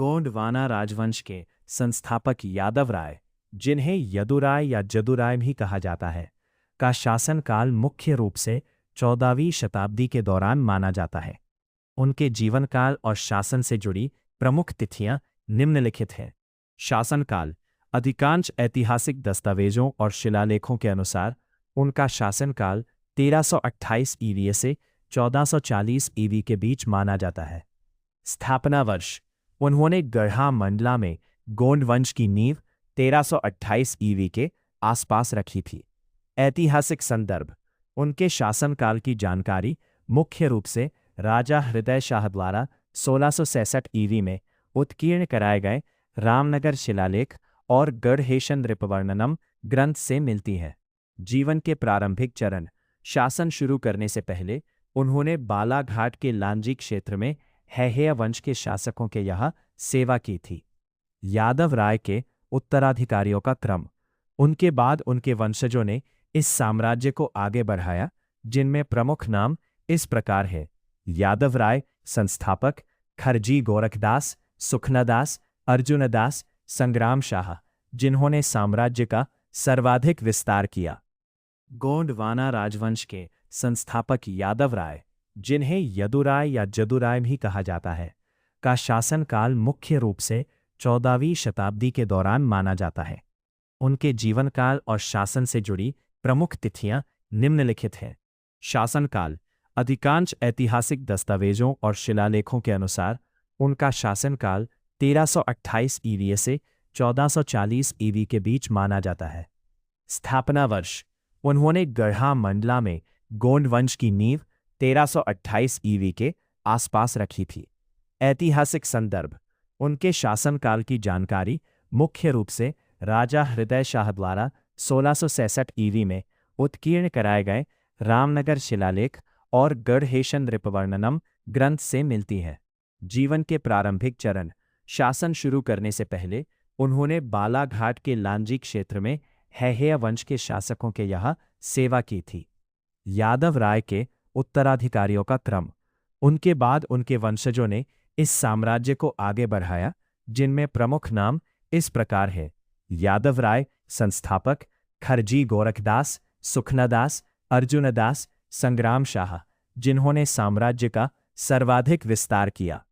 गोंडवाना राजवंश के संस्थापक यादव राय, जिन्हें यदुराय या जदुराय भी कहा जाता है, का शासनकाल मुख्य रूप से 14वीं शताब्दी के दौरान माना जाता है। उनके जीवनकाल और शासन से जुड़ी प्रमुख तिथियां निम्नलिखित हैं। शासनकाल: अधिकांश ऐतिहासिक दस्तावेजों और शिलालेखों के अनुसार उनका शासनकाल 1328 ईवी से 1440 ईवी के बीच माना जाता है। स्थापना वर्ष: उन्होंने गढ़ा मंडला में गोंड वंश की नींव 1328 ईवी के आसपास रखी थी। ऐतिहासिक संदर्भ: उनके शासनकाल की जानकारी मुख्य रूप से राजा हृदय शाह द्वारा 1666 ईवी में उत्कीर्ण कराए गए रामनगर शिलालेख और गढ़हेशन नृपवर्णनम ग्रंथ से मिलती है। जीवन के प्रारंभिक चरण: शासन शुरू करने से पहले उन्होंने बालाघाट के लांजी क्षेत्र में हैहय वंश के शासकों के यहाँ सेवा की थी। यादव राय के उत्तराधिकारियों का क्रम: उनके बाद उनके वंशजों ने इस साम्राज्य को आगे बढ़ाया, जिनमें प्रमुख नाम इस प्रकार है: यादव राय संस्थापक, खरजी गोरखदास, सुखनादास, अर्जुनदास, संग्राम शाह, जिन्होंने साम्राज्य का सर्वाधिक विस्तार किया। गोंडवाना राजवंश के संस्थापक यादव राय, जिन्हें यदुराय या जदुराय भी कहा जाता है, का शासनकाल मुख्य रूप से 14वीं शताब्दी के दौरान माना जाता है। उनके जीवनकाल और शासन से जुड़ी प्रमुख तिथियां निम्नलिखित हैं। शासनकाल: अधिकांश ऐतिहासिक दस्तावेजों और शिलालेखों के अनुसार उनका शासनकाल 1328 ईवी से 1440 ईवी के बीच माना जाता है। स्थापना वर्ष: उन्होंने गढ़ा मंडला में गोंड वंश की नींव 1328 ईवी के आसपास रखी थी। ऐतिहासिक संदर्भ: उनके शासनकाल की जानकारी मुख्य रूप से राजा हृदय शाह द्वारा 1666 ईवी में उत्कीर्ण कराए गए रामनगर शिलालेख और गढ़हेशन नृपवर्णनम ग्रंथ से मिलती है। जीवन के प्रारंभिक चरण: शासन शुरू करने से पहले उन्होंने बालाघाट के लांजी क्षेत्र में हैहय वंश के शासकों के यहाँ सेवा की थी। यादव राय के उत्तराधिकारियों का क्रम: उनके बाद उनके वंशजों ने इस साम्राज्य को आगे बढ़ाया, जिनमें प्रमुख नाम इस प्रकार है: यादव राय संस्थापक, खरजी गोरखदास, सुखनादास, अर्जुनदास, संग्राम शाह, जिन्होंने साम्राज्य का सर्वाधिक विस्तार किया।